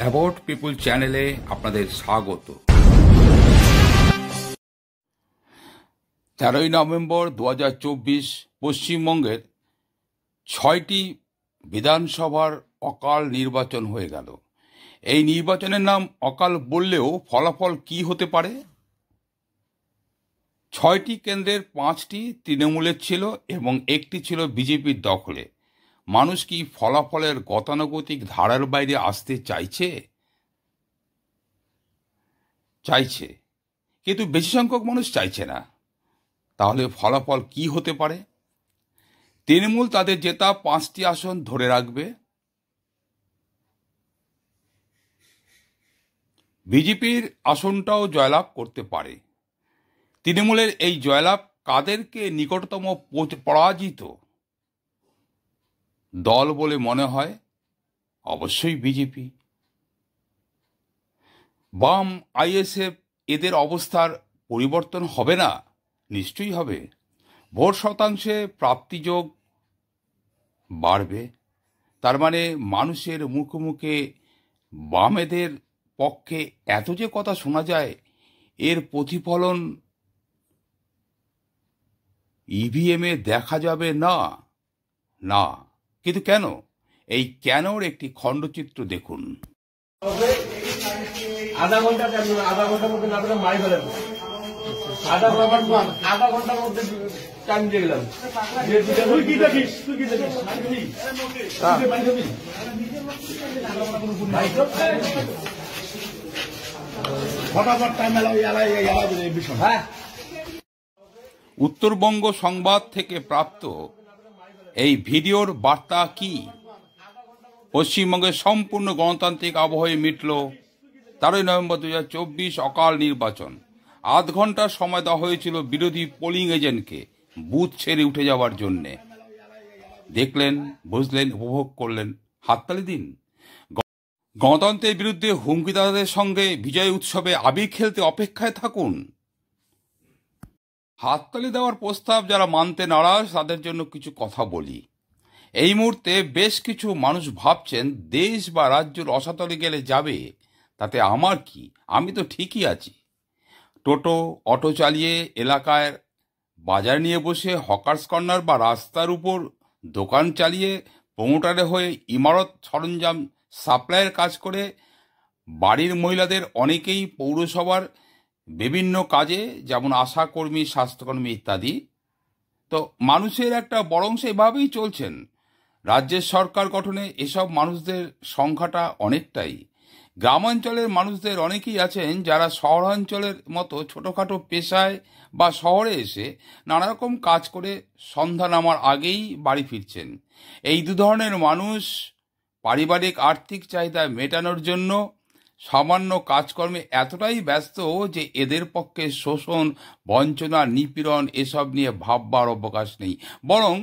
About পিপুল চ্যানেলে আপনাদের স্বাগত। 13ই নভেম্বর 2024 পশ্চিমবঙ্গের 6টি বিধানসভার অকাল নির্বাচন হয়ে গেল। এই নির্বাচনের নাম অকাল বললেও ফলাফল কি হতে পারে? 6টি কেন্দ্রের 5টি তৃণমূলের ছিল এবং একটি ছিল বিজেপির দখলে। মানুষ কি ফলাফলের গতানুগতিক ধারার বাইরে আসতে চাইছে, কিন্তু বেশি সংখ্যক মানুষ চাইছে না। তাহলে ফলাফল কি হতে পারে? তৃণমূল তাদের জেতা 5টি আসন ধরে রাখবে, বিজেপির আসনটাও জয়লাভ করতে পারে। তৃণমূলের এই জয়লাভ কাদেরকে নিকটতম পরাজিত দল বলে মনে হয়? অবশ্যই বিজেপি। বাম, আইএসএফ এদের অবস্থার পরিবর্তন হবে না? নিশ্চয়ই হবে। ভোট শতাংশে প্রাপ্তিযোগ বাড়বে। তার মানে মানুষের মুখে মুখে বামেদের পক্ষে এত যে কথা শোনা যায়, এর প্রতিফলন ইভিএমে দেখা যাবে না। কিন্তু কেন? এই কেনর একটি খণ্ডচিত্র দেখুন। আধা ঘন্টার মধ্যে না পেলে মারি ফেলেন। আধা ঘন্টার মধ্যে টাইম দিয়ে গেলাম। তুই কি দেখিস? উত্তরবঙ্গ সংবাদ থেকে প্রাপ্ত এই ভিডিওর বার্তা কি? পশ্চিমবঙ্গের সম্পূর্ণ গণতান্ত্রিক আবহে মিটল 13ই নভেম্বর 2024 অকাল নির্বাচন। আধ ঘন্টার সময় দেওয়া হয়েছিল বিরোধী পোলিং এজেন্টকে বুথ ছেড়ে উঠে যাওয়ার জন্যে। দেখলেন, বুঝলেন, উপভোগ করলেন, হাততালি দিন। গণতন্ত্রের বিরুদ্ধে হুমকিদারদের সঙ্গে বিজয় উৎসবে আবির খেলতে অপেক্ষায় থাকুন। হাততালি দেওয়ার প্রস্তাব যারা মানতে নারাজ, তাদের জন্য কিছু কথা বলি। এই মুহূর্তে বেশ কিছু মানুষ ভাবছেন দেশ বা রাজ্য রসাতলে গেলে যাবে, তাতে আমার কি, আমি তো ঠিকই আছি। টোটো, অটো চালিয়ে এলাকায় বাজার নিয়ে বসে, হকার্স কর্নার বা রাস্তার উপর দোকান চালিয়ে, প্রমোটারে হয়ে ইমারত সরঞ্জাম সাপ্লাইয়ের কাজ করে, বাড়ির মহিলাদের অনেকেই পৌরসভার বিভিন্ন কাজে, যেমন আশাকর্মী, স্বাস্থ্যকর্মী ইত্যাদি। তো মানুষের একটা বড় অংশ এভাবেই চলছেন। রাজ্যের সরকার গঠনে এসব মানুষদের সংখ্যাটা অনেকটাই। গ্রামাঞ্চলের মানুষদের অনেকেই আছেন যারা শহরাঞ্চলের মতো ছোটোখাটো পেশায় বা শহরে এসে নানারকম কাজ করে সন্ধ্যা নামার আগেই বাড়ি ফিরছেন। এই দু ধরনের মানুষ পারিবারিক আর্থিক চাহিদা মেটানোর জন্য সামান্য কাজকর্মে এতটাই ব্যস্ত যে এদের পক্ষে শোষণ, বঞ্চনা, নিপীড়ন এসব নিয়ে ভাববার অবকাশ নেই। বরং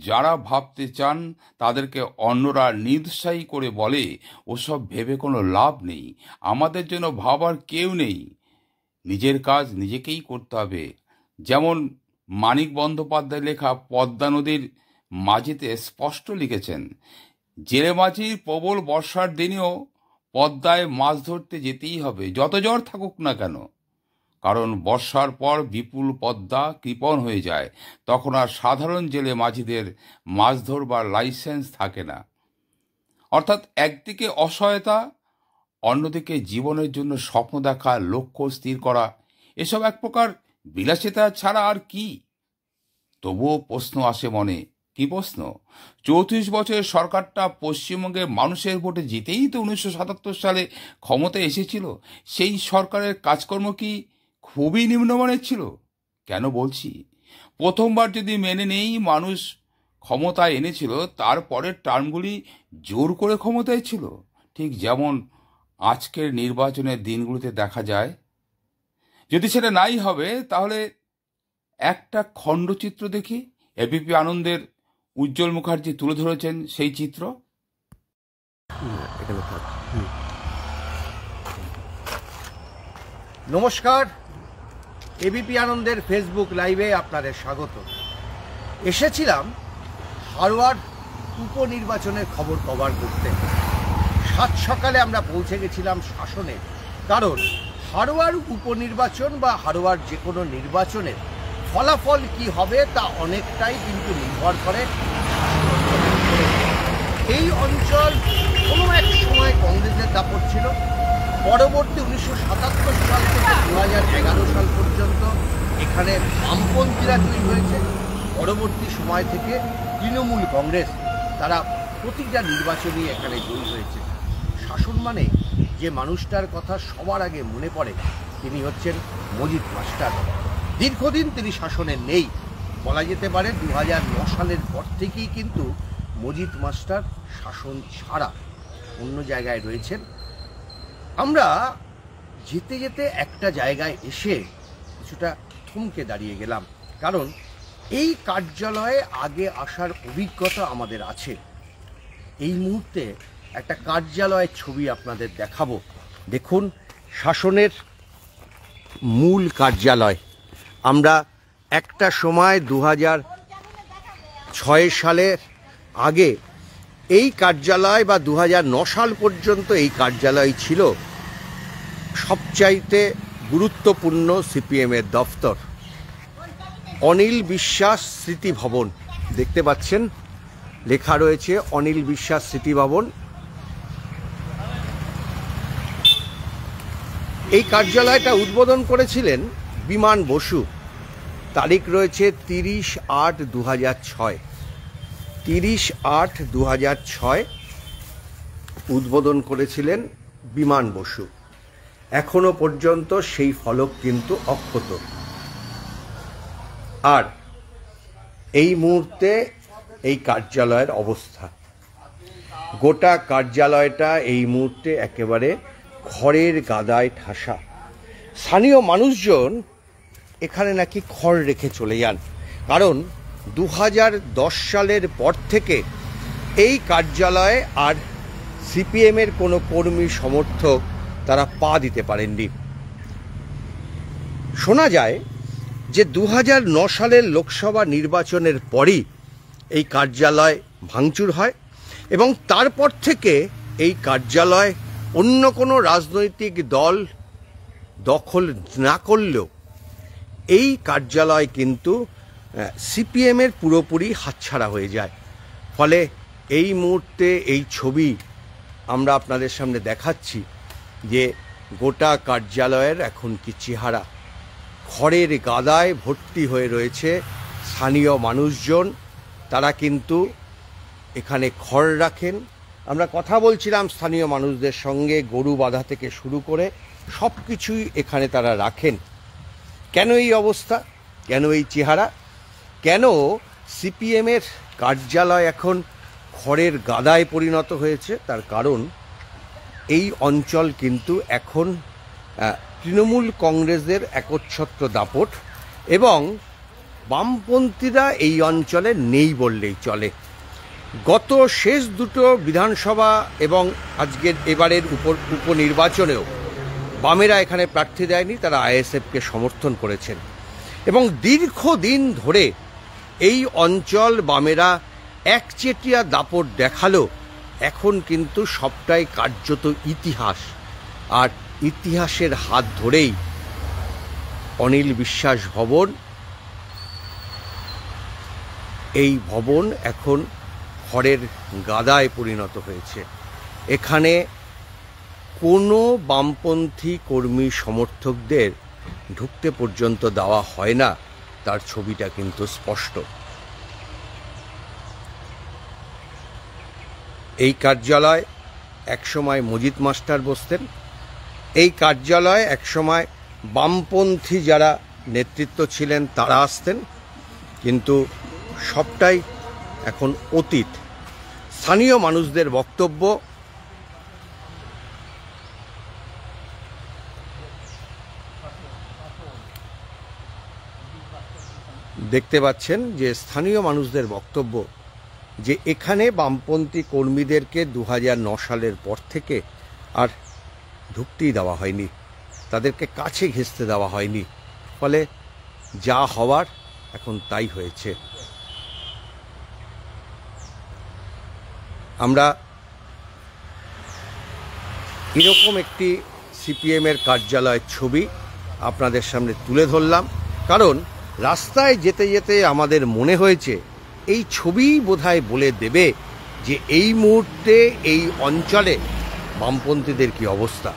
যারা ভাবতে চান তাদেরকে অন্যরা নিরুৎসাহী করে বলে, ওসব ভেবে কোনো লাভ নেই, আমাদের জন্য ভাবার কেউ নেই, নিজের কাজ নিজেকেই করতে হবে। যেমন মানিক বন্দ্যোপাধ্যায় লেখা পদ্মা নদীর মাঝিতে স্পষ্ট লিখেছেন, জেলে মাঝির প্রবল বর্ষার দিনেও পদ্মায় মাছ ধরতে যেতেই হবে, যত জ্বর থাকুক না কেন। কারণ বর্ষার পর বিপুল পদ্মা কৃপণ হয়ে যায়, তখন আর সাধারণ জেলে মাঝিদের মাছ ধরবার লাইসেন্স থাকে না। অর্থাৎ একদিকে অসহায়তা, অন্যদিকে জীবনের জন্য স্বপ্ন দেখা, লক্ষ্য স্থির করা, এসব এক প্রকার বিলাসিতা ছাড়া আর কি? তবুও প্রশ্ন আসে মনে। কি প্রশ্ন? 34 বছরের সরকারটা পশ্চিমবঙ্গের মানুষের ভোটে জিতেই তো 1977 সালে ক্ষমতায় এসেছিল। সেই সরকারের কাজকর্ম কি খুবই নিম্নমানের ছিল? কেন বলছি? প্রথমবার যদি মেনে নেই মানুষ ক্ষমতায় এনেছিল, তারপরের টার্মগুলি জোর করে ক্ষমতায় ছিল, ঠিক যেমন আজকের নির্বাচনের দিনগুলিতে দেখা যায়। যদি সেটা নাই হবে, তাহলে একটা খণ্ডচিত্র দেখি। এবিপি আনন্দের উজ্জ্বল মুখার্জি তুলে ধরেছেন সেই চিত্র। নমস্কার, এবিপি আনন্দের ফেসবুক লাইভে আপনাদের স্বাগত। এসেছিলাম হারোয়ার উপনির্বাচনের খবর কভার করতে। সাত সকালে আমরা পৌঁছে গেছিলাম শাসনে, কারণ হাড়োয়ার উপনির্বাচন বা হাড়োয়ার যে কোনো নির্বাচনের ফলাফল কি হবে তা অনেকটাই কিন্তু নির্ভর করে। এই অঞ্চল কোনো এক সময় কংগ্রেসের দাপট ছিল, পরবর্তী 1977 সাল থেকে 2011 সাল পর্যন্ত এখানে বামপন্থীরা জয়ী হয়েছে, পরবর্তী সময় থেকে তৃণমূল কংগ্রেস তারা প্রতিটা নির্বাচনই এখানে জয়ী হয়েছে। শাসন মানে যে মানুষটার কথা সবার আগে মনে পড়ে তিনি হচ্ছেন মজিদ মাস্টার। দীর্ঘদিন তিনি শাসনে নেই, বলা যেতে পারে 2009 সালের পর থেকেই কিন্তু মজিদ মাস্টার শাসন ছাড়া অন্য জায়গায় রয়েছেন। আমরা যেতে যেতে একটা জায়গায় এসে কিছুটা থমকে দাঁড়িয়ে গেলাম, কারণ এই কার্যালয়ে আগে আসার অভিজ্ঞতা আমাদের আছে। এই মুহূর্তে একটা কার্যালয়ের ছবি আপনাদের দেখাবো। দেখুন, শাসনের মূল কার্যালয়। আমরা একটা সময় 2006 সালের আগে এই কার্যালয় বা 2009 সাল পর্যন্ত এই কার্যালয় ছিল সবচাইতে গুরুত্বপূর্ণ সিপিএমের দফতর। অনিল বিশ্বাস স্মৃতি ভবন দেখতে পাচ্ছেন, লেখা রয়েছে অনিল বিশ্বাস স্মৃতি ভবন। এই কার্যালয়টা উদ্বোধন করেছিলেন বিমান বসু। তারিখ রয়েছে 30/8/2006। 30/8/2006 উদ্বোধন করেছিলেন বিমান বসু। এখনো পর্যন্ত সেই ফলক কিন্তু অক্ষত। আর এই মুহূর্তে এই কার্যালয়ের অবস্থা, গোটা কার্যালয়টা এই মুহূর্তে একেবারে খড়ের গাদায় ঠাসা। স্থানীয় মানুষজন এখানে নাকি খড় রেখে চলে যান, কারণ 2010 সালের পর থেকে এই কার্যালয়ে আর সিপিএমের কোনো কর্মী সমর্থক তারা পা দিতে পারেননি। শোনা যায় যে 2009 সালের লোকসভা নির্বাচনের পরই এই কার্যালয় ভাঙচুর হয় এবং তারপর থেকে এই কার্যালয় অন্য কোনো রাজনৈতিক দল দখল না করলেও এই কার্যালয় কিন্তু সিপিএমের পুরোপুরি হাতছাড়া হয়ে যায়। ফলে এই মুহূর্তে এই ছবি আমরা আপনাদের সামনে দেখাচ্ছি যে গোটা কার্যালয়ের এখন কি চেহারা। খড়ের গাদায় ভর্তি হয়ে রয়েছে স্থানীয় মানুষজন, তারা কিন্তু এখানে খড় রাখেন। আমরা কথা বলছিলাম স্থানীয় মানুষদের সঙ্গে, গরু বাঁধা থেকে শুরু করে সব কিছুই এখানে তারা রাখেন। কেন এই অবস্থা, কেন এই চেহারা, কেন সিপিএমের কার্যালয় এখন খড়ের গাদায় পরিণত হয়েছে? তার কারণ এই অঞ্চল কিন্তু এখন তৃণমূল কংগ্রেসের একচ্ছত্র দাপট এবং বামপন্থীরা এই অঞ্চলে নেই বললেই চলে। গত শেষ দুটো বিধানসভা এবং আজকের এবারের উপনির্বাচনেও বামেরা এখানে প্রার্থী দেয়নি, তারা আইএসএফকে সমর্থন করেছেন এবং দীর্ঘদিন ধরে এই অঞ্চল বামেরা একচেটিয়া দাপট দেখালো। এখন কিন্তু সবটাই কার্যত ইতিহাস, আর ইতিহাসের হাত ধরেই অনিল বিশ্বাস ভবন, এই ভবন এখন খড়ের গাদায় পরিণত হয়েছে। এখানে কোনো বামপন্থী কর্মী সমর্থকদের ঢুকতে পর্যন্ত দেওয়া হয় না, তার ছবিটা কিন্তু স্পষ্ট। এই কার্যালয় একসময় মজিদ মাস্টার বসতেন, এই কার্যালয়ে একসময় বামপন্থী যারা নেতৃত্ব ছিলেন তারা আসতেন, কিন্তু সবটাই এখন অতীত। স্থানীয় মানুষদের বক্তব্য, দেখতে পাচ্ছেন যে স্থানীয় মানুষদের বক্তব্য যে এখানে বামপন্থী কর্মীদেরকে 2009 সালের পর থেকে আর ঢুকতেই দেওয়া হয়নি, তাদেরকে কাছে ঘেঁষতে দেওয়া হয়নি। ফলে যা হওয়ার এখন তাই হয়েছে। আমরা এরকম একটি সিপিএমের কার্যালয়ের ছবি আপনাদের সামনে তুলে ধরলাম, কারণ রাস্তায় যেতে যেতে আমাদের মনে হয়েছে এই ছবিই বোধহয় বলে দেবে যে এই মুহূর্তে এই অঞ্চলে বামপন্থীদের কি অবস্থা।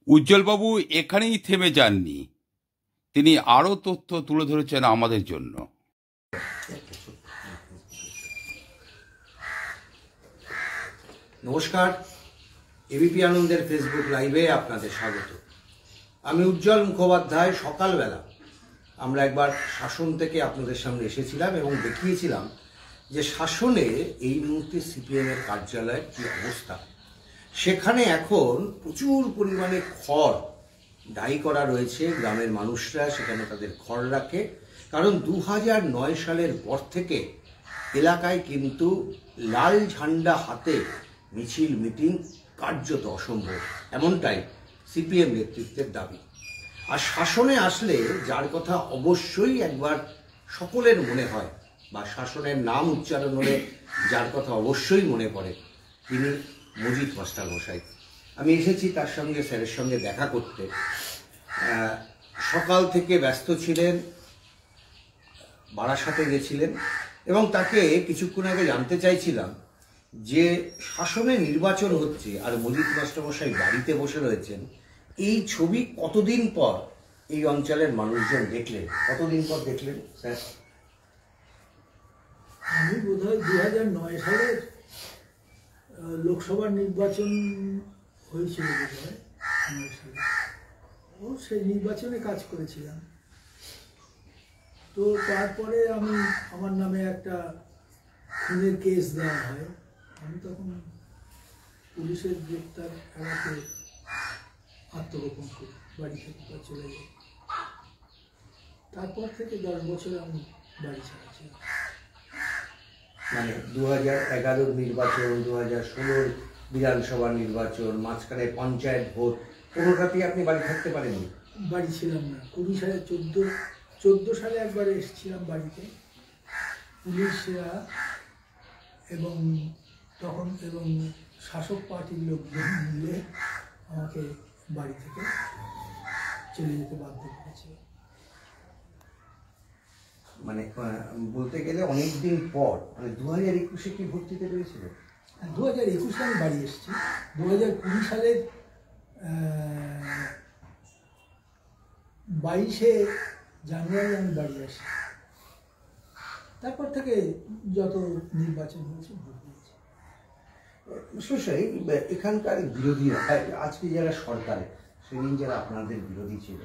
উজ্জ্বলবাবু এখানেই থেমে যাননি, তিনি আরও তথ্য তুলে ধরেছেন আমাদের জন্য। নমস্কার, এবিপি আনন্দের ফেসবুক লাইভে আপনাদের স্বাগত। আমি উজ্জ্বল মুখোপাধ্যায়। সকালবেলা আমরা একবার শাসন থেকে আপনাদের সামনে এসেছিলাম এবং দেখিয়েছিলাম যে শাসনে এই মুহূর্তে সিপিএমের কার্যালয়ের কী অবস্থা। সেখানে এখন প্রচুর পরিমাণে খড় ডাই করা রয়েছে, গ্রামের মানুষরা সেখানে তাদের খড় রাখে, কারণ 2009 সালের পর থেকে এলাকায় কিন্তু লাল ঝান্ডা হাতে মিছিল মিটিং কার্যত অসম্ভব, এমনটাই সিপিএম নেতৃত্বের দাবি। আর শাসনে আসলে যার কথা অবশ্যই একবার সকলের মনে হয় বা শাসনের নাম উচ্চারণ হলে যার কথা অবশ্যই মনে পড়ে তিনি মজিদ মাস্টার মশাই। আমি এসেছি তার সঙ্গে, স্যারের সঙ্গে দেখা করতে। সকাল থেকে ব্যস্ত ছিলেন, বারাসাতে গেছিলেন এবং তাকে কিছুক্ষণ আগে জানতে চাইছিলাম যে শাসনে নির্বাচন হচ্ছে আর মজিদ মাস্টার মশাই বাড়িতে বসে রয়েছেন, এই ছবি কতদিন পর এই অঞ্চলের মানুষজন দেখলেন? কতদিন পর দেখলেন স্যার? আমি বোধহয় 2009 সালের লোকসভার নির্বাচন হয়েছিল বোধহয় 9 সালে, ও সেই নির্বাচনে কাজ করেছিলাম। তো তারপরে আমার নামে একটা খুনের কেস দেওয়া হয়। আমি তখন পুলিশের গ্রেপ্তার এড়াতে আত্মগোপন করি, বাড়ি থেকে চলে যাই। তারপর থেকে 10 বছর আমি বাড়ি ছাড়াছিলাম। মানে 2011 নির্বাচন, 2016 বিধানসভা নির্বাচন, মাঝখানে পঞ্চায়েত ভোট, কোনোটাতেই আপনি বাড়ি থাকতে পারেননি? বাড়ি ছিলাম না। 20 সালে 14 সালে একবার এসেছিলাম বাড়িতে, পুলিশরা এবং তখন এবং শাসক পার্টির লোকজন মিলে আমাকে বাড়ি থেকে চলে যেতে বাধ্য করেছে। মানে বলতে গেলে অনেকদিন পর, মানে 2021-এ কি ভোট দিতে পেরেছিল? 2021-এ আমি বাড়ি এসেছি। 2020 সালের 22শে জানুয়ারি আমি বাড়ি আসি। তারপর থেকে যত নির্বাচন হয়েছে ভোট দিয়েছি। মশাই, এখানকার বিরোধীরা, আজকে যারা সরকারে, সেদিন যারা আপনাদের বিরোধী ছিল,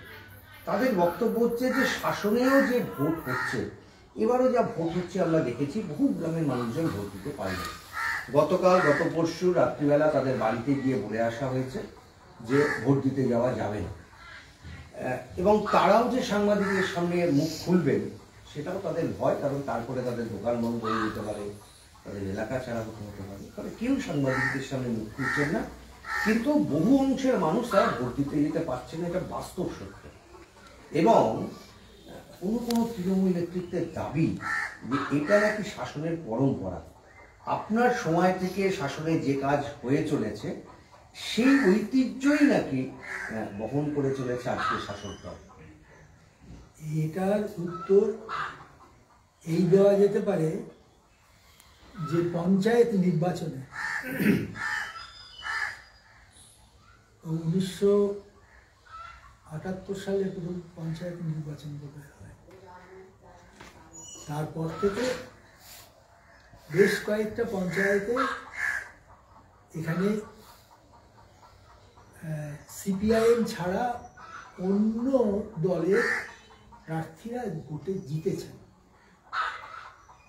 তাদের বক্তব্য হচ্ছে যে শাসনেও যে ভোট হচ্ছে, এবারও যা ভোট হচ্ছে আমরা দেখেছি বহু গ্রামের মানুষজন ভোট দিতে পারেনি। গত পরশু রাত্রিবেলা তাদের বাড়িতে গিয়ে বলে আসা হয়েছে যে ভোট দিতে যাওয়া যাবে না, এবং তারাও যে সাংবাদিকদের সামনে মুখ খুলবেন সেটাও তাদের ভয়, কারণ তারপরে তাদের দোকান বন্ধ হয়ে যেতে পারে, তাদের এলাকা ছাড়া হতে পারে। তবে কেউ সাংবাদিকদের সামনে মুখ খুলছেন না, কিন্তু বহু অংশের মানুষ তারা ভোট দিতে যেতে পারছে না, এটা বাস্তব সত্য। এবং কোনো তৃণমূল নেতৃত্বের দাবি যে এটা নাকি শাসনের পরম্পরা, আপনার সময় থেকে শাসনে যে কাজ হয়ে চলেছে সেই ঐতিহ্যই নাকি বহন করে চলেছে আজকে শাসক দল। এটার উত্তর এই দেওয়া যেতে পারে যে পঞ্চায়েত নির্বাচনে 1978 সালে প্রথম পঞ্চায়েত নির্বাচন বোধহয় হয়। তারপর থেকে বেশ কয়েকটা পঞ্চায়েতে এখানে সিপিআইএম ছাড়া অন্য দলের প্রার্থীরা ভোটে জিতেছেন।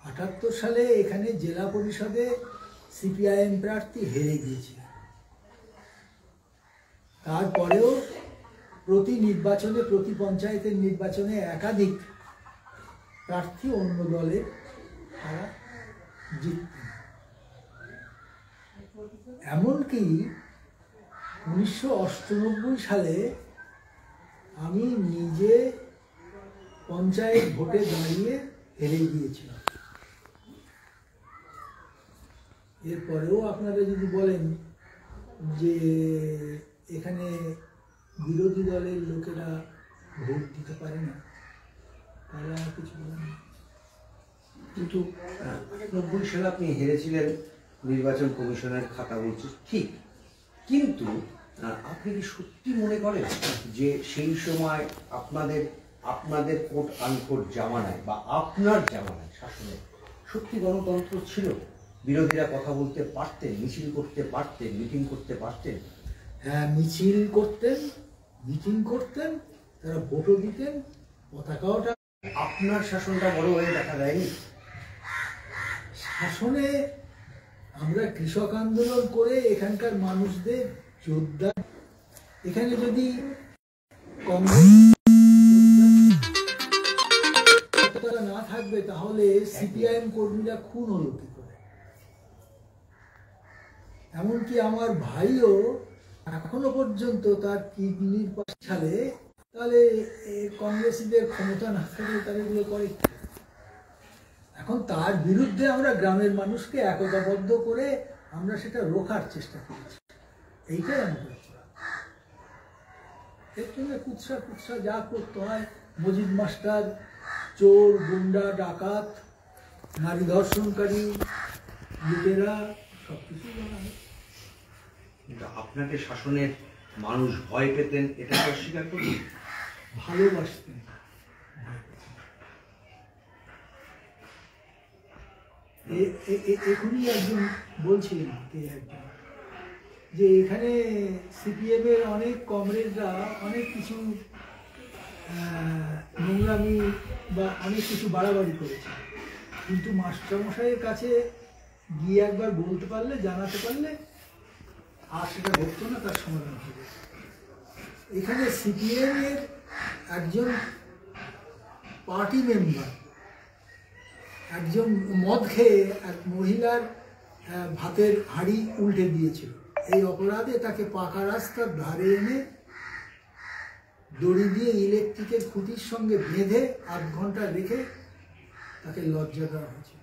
78 সালে এখানে জেলা পরিষদে সিপিআইএম প্রার্থী হেরে গিয়েছিলেন। তারপরেও প্রতি পঞ্চায়েতের নির্বাচনে একাধিক প্রার্থী অন্য দলের তারা জিততেন। এমনকি 1998 সালে আমি নিজে পঞ্চায়েত ভোটে দাঁড়িয়ে হেরে গিয়েছিলাম। এরপরেও আপনারা যদি বলেন যে এখানে বিরোধী দলের লোকেরা ভোট দিতে পারে না, তাহলে আমার কিছু বলার নেই। কিন্তু 90 সালে আপনি হেরেছিলেন, নির্বাচন কমিশনের খাতা বলছে ঠিক, কিন্তু আপনি কি সত্যি মনে করেন যে সেই সময় আপনাদের কোট আনকোট জামানায় বা আপনার জামানায় শাসনে সত্যি গণতন্ত্র ছিল? বিরোধীরা কথা বলতে পারতেন, মিছিল করতে পারতেন, মিটিং করতে পারতেন? হ্যাঁ, মিছিল করতেন, মিটিং করতেন, তারা ভোটও দিতেন, পতাকাও আপনার শাসনটা বড় হয়ে দেখা দেয়নি? শাসনে আমরা কৃষক আন্দোলন করে এখানকার মানুষদের যোদ্ধা, এখানে যদি কংগ্রেস না থাকবে তাহলে সিপিআইএম কর্মীরা খুন হলো কি করে? এমনকি আমার ভাইও এখনো পর্যন্ত তার কিডনির পাশালে, তাহলে কংগ্রেসীদের ক্ষমতা না থাকলে তারা এগুলো করে। এখন তার বিরুদ্ধে আমরা গ্রামের মানুষকে একতাবদ্ধ করে আমরা সেটা রোখার চেষ্টা করেছি, এইটাই আমাদের অপরাধ। এর জন্য কুৎসা যা করতে হয়, মজিদ মাস্টার, চোর, গুন্ডা, ডাকাত, নারী ধর্ষণকারী, লুটেরা, সবকিছু বলা হয়। আপনাকে শাসনের মানুষ ভয় পেতেন, এটা অস্বীকার করুন? ভালোবাসতেন। এখনই একজন বলছিলেন যে এখানে সিপিএম এর অনেক কমরেডরা অনেক কিছু নোংরামি বা অনেক কিছু বাড়াবাড়ি করেছে, কিন্তু মাস্টারমশাইয়ের কাছে গিয়ে একবার বলতে পারলে, জানাতে পারলে আর সেটা ঘটতো না, তার সমাধান হবে। এখানে সিপিএম এর একজন পার্টি মেম্বার একজন মদ খেয়ে এক মহিলার ভাতের হাঁড়ি উল্টে দিয়েছিল। এই অপরাধে তাকে পাকা রাস্তার ধারে এনে দড়ি দিয়ে ইলেকট্রিকের খুঁটির সঙ্গে বেঁধে 8 ঘন্টা রেখে তাকে লজ্জা দেওয়া হয়েছিল।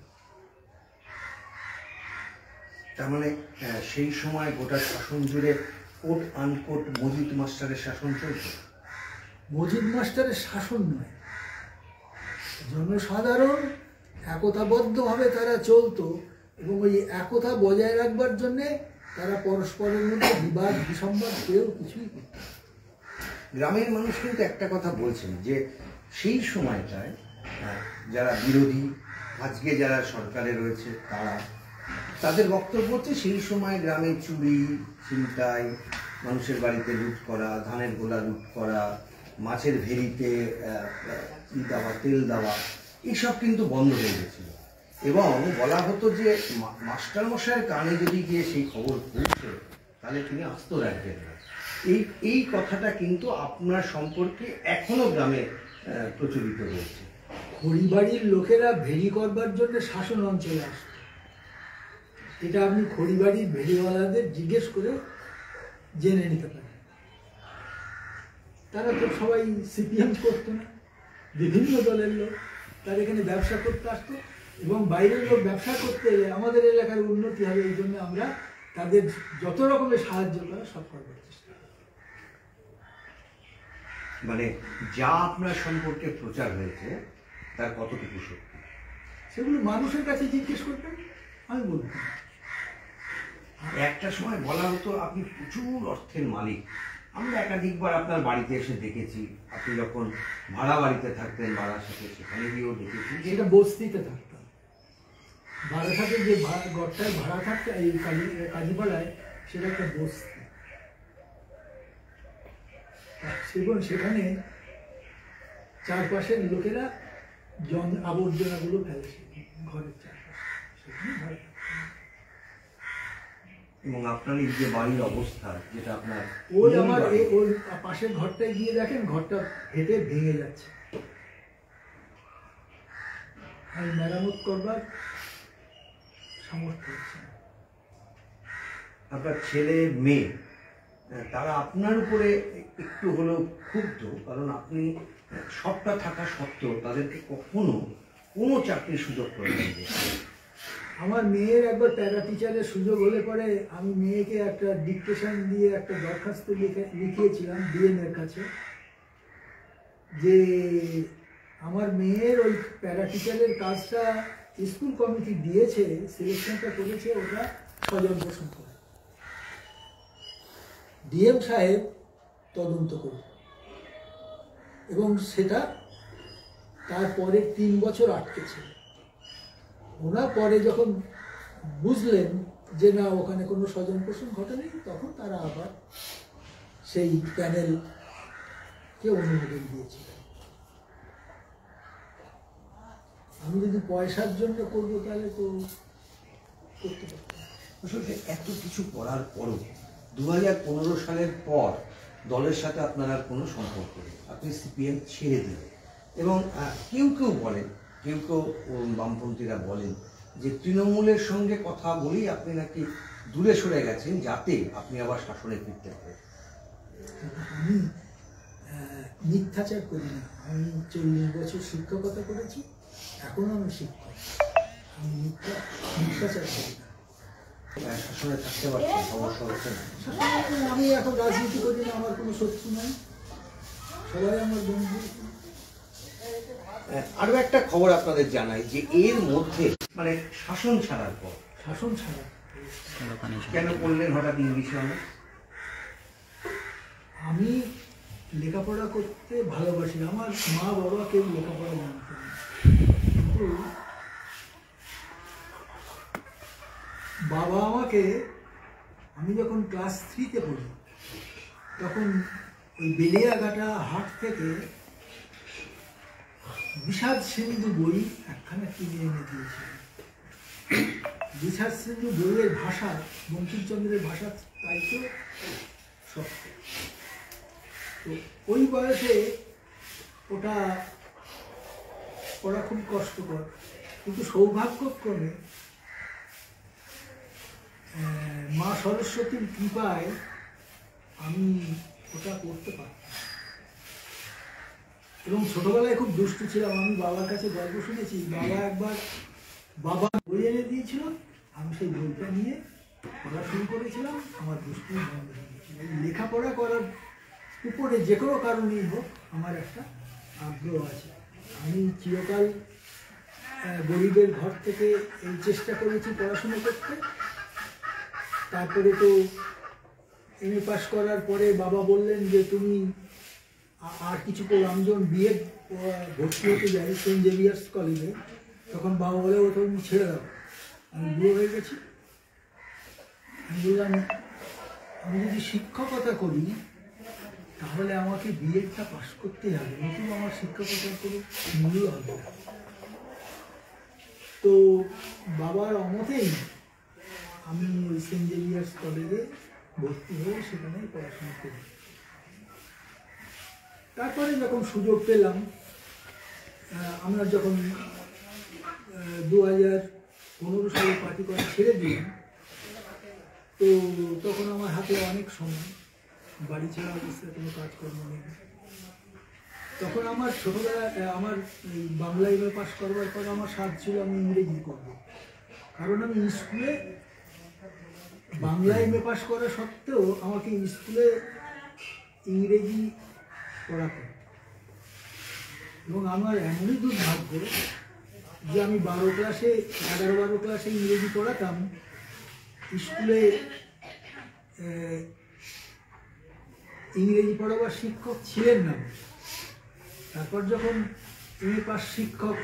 তার মানে সেই সময় গোটা শাসন জুড়ে কোট আনকোট মজিদ মাস্টারের শাসন চলছে? মজিদ মাস্টারের শাসন নয়, জনসাধারণ একতাবদ্ধভাবে তারা চলতো এবং ওই একতা বজায় রাখবার জন্যে তারা পরস্পরের মধ্যে বিবাদ বিসম্বাদ কেউ কিছুই করত। গ্রামের মানুষ কিন্তু একটা কথা বলছেন যে সেই সময়টায় যারা বিরোধী, আজকে যারা সরকারে রয়েছে তাদের বক্তব্য হচ্ছে সেই সময় গ্রামে চুরি, ছিনতাই, মানুষের বাড়িতে লুট করা, ধানের গোলা লুট করা, মাছের ভেরিতে দেওয়া, তেল দেওয়া, এইসব কিন্তু বন্ধ হয়ে গেছিল। এবং বলা হতো যে মাস্টারমশাইয়ের কানে যদি গিয়ে সেই খবর পৌঁছে তাহলে তিনি আস্ত রাখবেন না। এই কথাটা কিন্তু আপনার সম্পর্কে এখনো গ্রামে প্রচলিত রয়েছে। খড়িবাড়ির লোকেরা ভেরি করবার জন্য শাসন অঞ্চলে আসত, এটা আপনি খড়িবাড়ির ভেরিওয়ালাদের জিজ্ঞেস করে জেনে নিতে পারেন। তারা তো সবাই সিপিএম করতো না, বিভিন্ন দলের লোক, তারা এখানে ব্যবসা করতে আসতো এবং বাইরের লোক ব্যবসা করতে এলে আমাদের এলাকার উন্নতি হবে, এই জন্য আমরা তাদের যত রকমের সাহায্য করা সব করবার চেষ্টা করি। মানে যা আপনার সম্পর্কে প্রচার হয়েছে তার কতটুকু সত্যি সেগুলো মানুষের কাছে জিজ্ঞেস করবেন, আমি বলব। একটা সময় বলা হতো আপনি প্রচুর অর্থের মালিক। আমরা একাধিকবার আপনার বাড়িতে এসে দেখেছি, আপনি যখন ভাড়া বাড়িতে থাকতেন বারাসাতে, সেখানে গিয়েও দেখেছি। যেটা বস্তিতে থাকতাম, বারাসাতে যে ঘরটায় ভাড়া থাকতো এই কাজীপাড়ায়, সেটা একটা বস্তি। এবং সেখানে চারপাশের লোকেরা আবর্জনাগুলো ফেলে ঘরের চারপাশে, সেখানে ভয় থাকতো। এবং আপনার এই যে বাড়ির অবস্থা, যেটা আপনার ওই আমার ওই পাশের ঘরটায় গিয়ে দেখেন, ঘরটা হেঁটে ভেঙে যাচ্ছে। আমি মেরামত করবার সামর্থ্য হচ্ছে না। আপনার ছেলে মেয়ে তারা আপনার উপরে একটু হলেও ক্ষুব্ধ, কারণ আপনি সবটা থাকা সত্ত্বেও তাদেরকে কখনো কোনো চাকরির সুযোগ করে দেননি। আমার মেয়ের একবার প্যারা টিচারের সুযোগ হলে পরে আমি মেয়েকে একটা ডিকটেশন দিয়ে একটা দরখাস্ত লিখিয়েছিলাম ডিএমের কাছে, যে আমার মেয়ের ওই প্যারা টিচারের কাজটা স্কুল কমিটি দিয়েছে, সিলেকশনটা করেছে, ওটা স্বজন পোষণ করে। ডিএম সাহেব তদন্ত করে এবং সেটা তারপরে 3 বছর আটকেছে। ওনার পরে যখন বুঝলেন যে না ওখানে কোনো স্বজন পোষণ ঘটেনি, তখন তারা আবার সেই প্যানেলকে অনুমোদন দিয়েছিলেন। আমি যদি পয়সার জন্য করবো তাহলে তো করতে পারতাম। আসলে এত কিছু করার পরও 2015 সালের পর দলের সাথে আপনার আর কোনো সম্পর্ক নেই, আপনি সিপিএম ছেড়ে দিলেন। এবং কেউ কেউ বলেন, কেউ কেউ বামপন্থীরা বলেন যে তৃণমূলের সঙ্গে কথা বলেই আপনি নাকি দূরে সরে গেছেন, যাতে আপনি আবার শাসনে ফিরতে পারেন। আমি মিথ্যাচার করি না। আমি 40 বছর শিক্ষকতা করেছি, এখনো আমি শিক্ষক। আমি মিথ্যাচার করি না। শাসনে থাকতে পারছেন, সমস্যা হচ্ছে না? আমি এখন রাজনীতি করি না, আমার কোনো শত্রু নাই, সবাই আমার বন্ধু। আরো একটা খবর আপনাদের জানাই যে এর মধ্যে মানে শাসন ছাড়ার পর, শাসন ছাড়া কেন করলেন হঠাৎ ইংলিশ অনার্স? আমি লেখাপড়া করতে ভালোবাসি। আমার মা বাবা কেউ লেখাপড়া জানতেন না, কিন্তু বাবা আমাকে, আমি যখন ক্লাস 3-তে পড়ি তখন ওই বেলিয়াঘাটা হাট থেকে বিষাদ সিন্ধু বই একখানা কিনে এনে দিয়েছিল। বিষাদ সিন্ধু বইয়ের ভাষা, বঙ্কিমচন্দ্রের ভাষা তাই তো শক্ত। তো ওই বয়সে ওটা পড়া খুব কষ্টকর, কিন্তু সৌভাগ্যক্রমে মা সরস্বতীর কৃপায় আমি ওটা করতে পারতাম। এবং ছোটবেলায় খুব দুষ্টু ছিলাম। আমি বাবার কাছে গল্প শুনেছি, বাবা বই এনে দিয়েছিল, আমি সেই বইটা নিয়ে পড়া শুরু করেছিলাম, আমার দুষ্টু বন্ধ হয়ে গেছিল। লেখাপড়া করার উপরে যে কোনো কারণেই হোক আমার একটা আগ্রহ আছে। আমি চিরকাল গরিবের ঘর থেকে এই চেষ্টা করেছি পড়াশোনা করতে। তারপরে তো এমএ পাস করার পরে বাবা বললেন যে তুমি আর কিছু করো। আমি যখন বিএড ভর্তি হতে যাই সেন্ট জেভিয়ার্স কলেজে, তখন বাবা বলে ও তুমি ছেড়ে দাও, আমি বুড়ো হয়ে গেছি। আমি বললাম আমি যদি শিক্ষকতা করি তাহলে আমাকে বিএডটা পাস করতেই হবে, নতুন আমার শিক্ষকতার কোনো মূল্য হবে না। তো বাবার অমতেই আমি সেন্ট জেভিয়ার্স কলেজে ভর্তি হয়ে সেখানে পড়াশোনা করি। তারপরে যখন সুযোগ পেলাম, আমরা যখন 2015 সালে পার্টি করা ছেড়ে দিলাম, তো তখন আমার হাতে অনেক সময়, বাড়ি ছাড়া অবস্থায় কোনো কাজকর্ম নেই। তখন আমার ছোটবেলা, আমার বাংলা এমএ পাস করবার পর আমার স্বাদ ছিল আমি ইংরেজি করব। কারণ আমি স্কুলে বাংলা এমএ পাস করা সত্ত্বেও আমাকে স্কুলে ইংরেজি পড়াতো। এবং আমার এমনই দুর্ভাগ্য যে আমি 11-12 ক্লাসে ইংরেজি পড়াতাম, স্কুলে ইংরেজি পড়াবার শিক্ষক ছিলেন না। তারপর যখন এমএ পাস শিক্ষক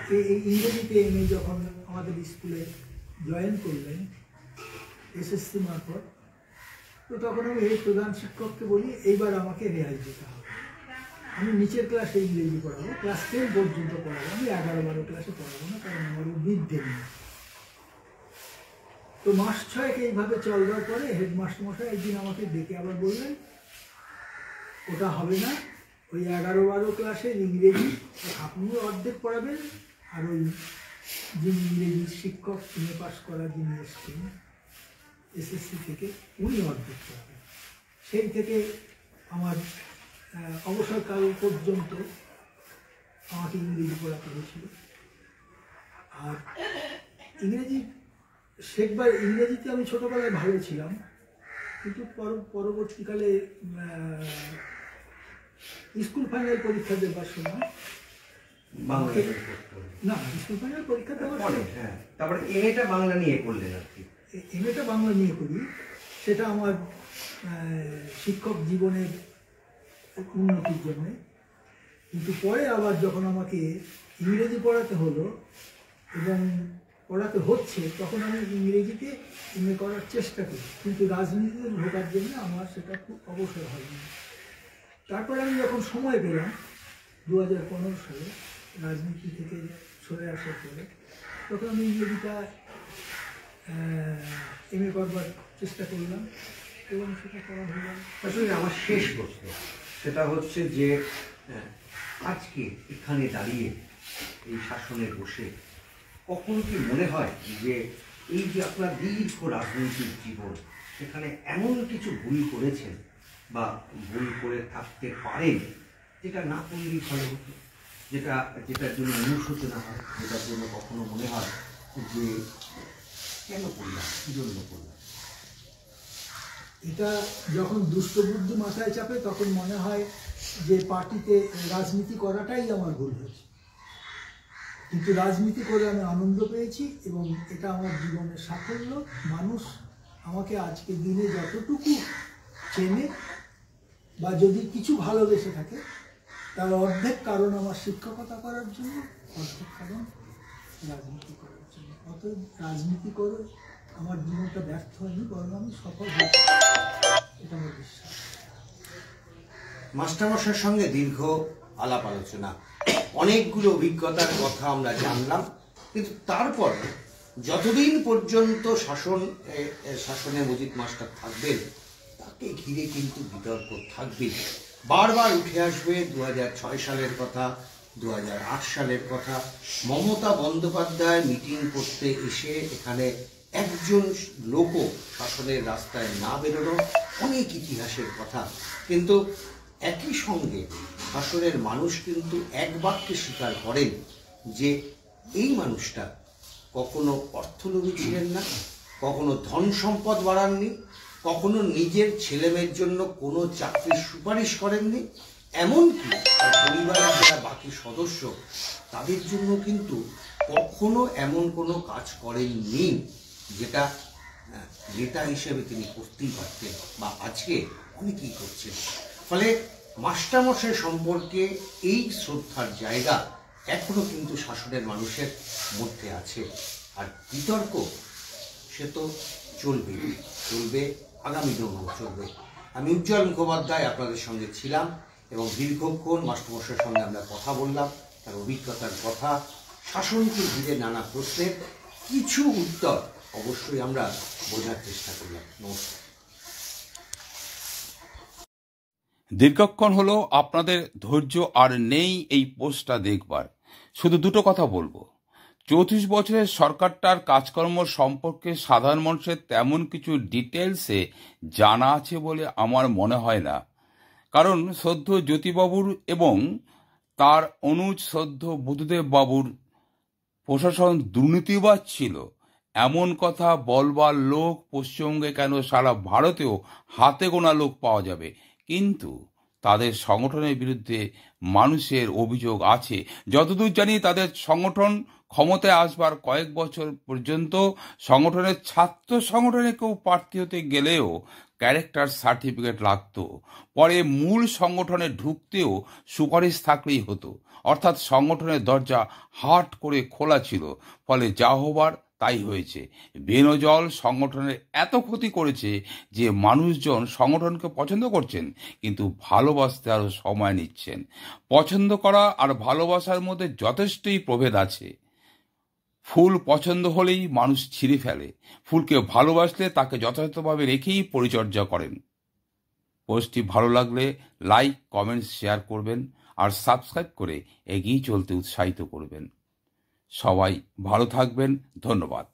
ইংরেজিতে এমএ যখন আমাদের স্কুলে জয়েন করলেন এসএসসি মারফত, তো তখন আমি এই প্রধান শিক্ষককে বলি এইবার আমাকে রেহাই দিতে হবে, আমি নিচের ক্লাসে ইংরেজি পড়াবো, ক্লাস 10 পর্যন্ত পড়াবো, আমি 11-12 ক্লাসে পড়াবো না, কারণ আমার বিদ্যে নেই। তো মাস 6 এইভাবে চলবার পরে হেডমাস্টার মশাই একদিন আমাকে ডেকে আবার বললেন ওটা হবে না, ওই 11-12 ক্লাসের ইংরেজি আপনিও অর্ধেক পড়াবেন, আর ওই যিনি ইংরেজি শিক্ষক এমএ পাস করা যিনি এসছেন এসএসসি থেকে উনি অর্ধেক পড়াবেন। সেই থেকে আমার অবসরকাল পর্যন্ত আমাকে ইংরেজি পড়াতে হয়েছিল। আর ইংরেজিতে আমি ছোটোবেলায় ভালো ছিলাম, কিন্তু পরবর্তীকালে স্কুল ফাইনাল পরীক্ষা দেওয়ার সময় স্কুল ফাইনাল পরীক্ষা দেওয়ার সময় তারপরে এমএটা বাংলা নিয়ে করলেন আর কি। এমএটা বাংলা নিয়ে করি, সেটা আমার শিক্ষক জীবনের উন্নতির জন্যে। কিন্তু পরে আবার যখন আমাকে ইংরেজি পড়াতে হলো এবং পড়াতে হচ্ছে, তখন আমি ইংরেজিতে এমএ করার চেষ্টা করি, কিন্তু রাজনীতিতে ঢোকার জন্য আমার সেটা খুব অবসর হয়নি। তারপরে আমি যখন সময় পেলাম 2015 সালে রাজনীতি থেকে সরে আসার পরে, তখন আমি ইংরেজিটা এমএ করবার চেষ্টা করলাম এবং সেটা করা হলো। আসলে আমার শেষ প্রশ্ন সেটা হচ্ছে যে আজকে এখানে দাঁড়িয়ে এই শাসনে বসে কখনো কি মনে হয় যে এই যে আপনার দীর্ঘ রাজনৈতিক জীবন, সেখানে এমন কিছু ভুল করেছেন বা ভুল করে থাকতে পারেন যেটা না করলেই ভালো হতো, যেটার জন্য অনুশোচনা হয়, যেটার জন্য কখনো মনে হয় যে কেন করলাম, কী জন্য করলাম? এটা যখন দুষ্টবুদ্ধি মাথায় চাপে তখন মনে হয় যে পার্টিতে রাজনীতি করাটাই আমার ভুল হয়েছে। কিন্তু রাজনীতি করে আমি আনন্দ পেয়েছি এবং এটা আমার জীবনের সাফল্য। মানুষ আমাকে আজকে দিনে যতটুকু চেনে বা যদি কিছু ভালোবেসে থাকে, তার অর্ধেক কারণ আমার শিক্ষকতা করার জন্য, অর্ধেক কারণ রাজনীতি করার জন্য। অতএব রাজনীতি করে আমার জীবনটা ব্যর্থ হয়নি, বরং আমি সফল হয়েছি, এটা আমার বিশ্বাস। মাস্টারমশাইয়ের সঙ্গে দীর্ঘ আলাপ আলোচনা, অনেকগুলো অভিজ্ঞতার কথা আমরা জানলাম, কিন্তু তারপর যতদিন পর্যন্ত শাসনে মজিদ মাস্টার থাকবেন, তাকে ঘিরে কিন্তু বিতর্ক থাকবে, বারবার উঠে আসবে 2006 সালের কথা, 2008 সালের কথা। মমতা বন্দ্যোপাধ্যায় মিটিং করতে এসে এখানে একজন লোকও শাসনের রাস্তায় না বেরোনো, অনেক ইতিহাসের কথা। কিন্তু একই সঙ্গে শাসনের মানুষ কিন্তু এক বাক্যে স্বীকার করেন যে এই মানুষটা কখনো অর্থলোভী ছিলেন না, কখনো ধন সম্পদ বাড়াননি, কখনো নিজের ছেলেমেয়ের জন্য কোনো চাকরির সুপারিশ করেননি, এমনকি তার পরিবারের যারা বাকি সদস্য তাদের জন্য কিন্তু কখনো এমন কোনো কাজ করেননি যেটা নেতা হিসেবে তিনি করতেই পারতেন বা আজকে অনেকেই করছেন। ফলে মাস্টারমশাই সম্পর্কে এই শ্রদ্ধার জায়গা এখনো কিন্তু শাসনের মানুষের মধ্যে আছে। আর বিতর্ক সে তো চলবে, আগামী দিনেও চলবে। আমি উজ্জ্বল মুখোপাধ্যায় আপনাদের সঙ্গে ছিলাম এবং দীর্ঘক্ষণ মাস্টারমশাইয়ের সঙ্গে আমরা কথা বললাম, তার অভিজ্ঞতার কথা, শাসনকে ঘিরে নানা প্রশ্নের কিছু উত্তর অবশ্যই আমরা বোঝার চেষ্টা করলাম। নমস্কার। দীর্ঘক্ষণ হলো আপনাদের ধৈর্য আর নেই এই পোস্টটা দেখবার। শুধু দুটো কথা বলবো, 34 বছরের সরকারটার কাজকর্ম সম্পর্কে সাধারণ মানুষের তেমন কিছু ডিটেলসে জানা আছে বলে আমার মনে হয় না। কারণ সদ্য জ্যোতিবাবুর এবং তার অনুজ সদ্য বুদ্ধদেব বাবুর প্রশাসন দুর্নীতিবাজ ছিল এমন কথা বলবার লোক পশ্চিমবঙ্গে কেন, সারা ভারতেও হাতে গোনা লোক পাওয়া যাবে। কিন্তু তাদের সংগঠনের বিরুদ্ধে মানুষের অভিযোগ আছে। যতদূর জানি তাদের সংগঠন ক্ষমতায় আসবার কয়েক বছর পর্যন্ত সংগঠনের ছাত্র সংগঠনে কেউ প্রার্থী হতে গেলেও ক্যারেক্টার সার্টিফিকেট লাগত, পরে মূল সংগঠনে ঢুকতেও সুপারিশ থাকলেই হতো। অর্থাৎ সংগঠনের দরজা হাট করে খোলা ছিল। ফলে যা হবার তাই হয়েছে। বেনজল সংগঠনের এত ক্ষতি করেছে যে মানুষজন সংগঠনকে পছন্দ করছেন, কিন্তু ভালোবাসতে আরও সময় নিচ্ছেন। পছন্দ করা আর ভালোবাসার মধ্যে যথেষ্টই প্রভেদ আছে। ফুল পছন্দ হলেই মানুষ ছিঁড়ে ফেলে, ফুলকে ভালোবাসলে তাকে যথাযথভাবে রেখেই পরিচর্যা করেন। পোস্টটি ভালো লাগলে লাইক, কমেন্ট, শেয়ার করবেন আর সাবস্ক্রাইব করে এগিয়ে চলতে উৎসাহিত করবেন। সবাই ভালো থাকবেন। ধন্যবাদ।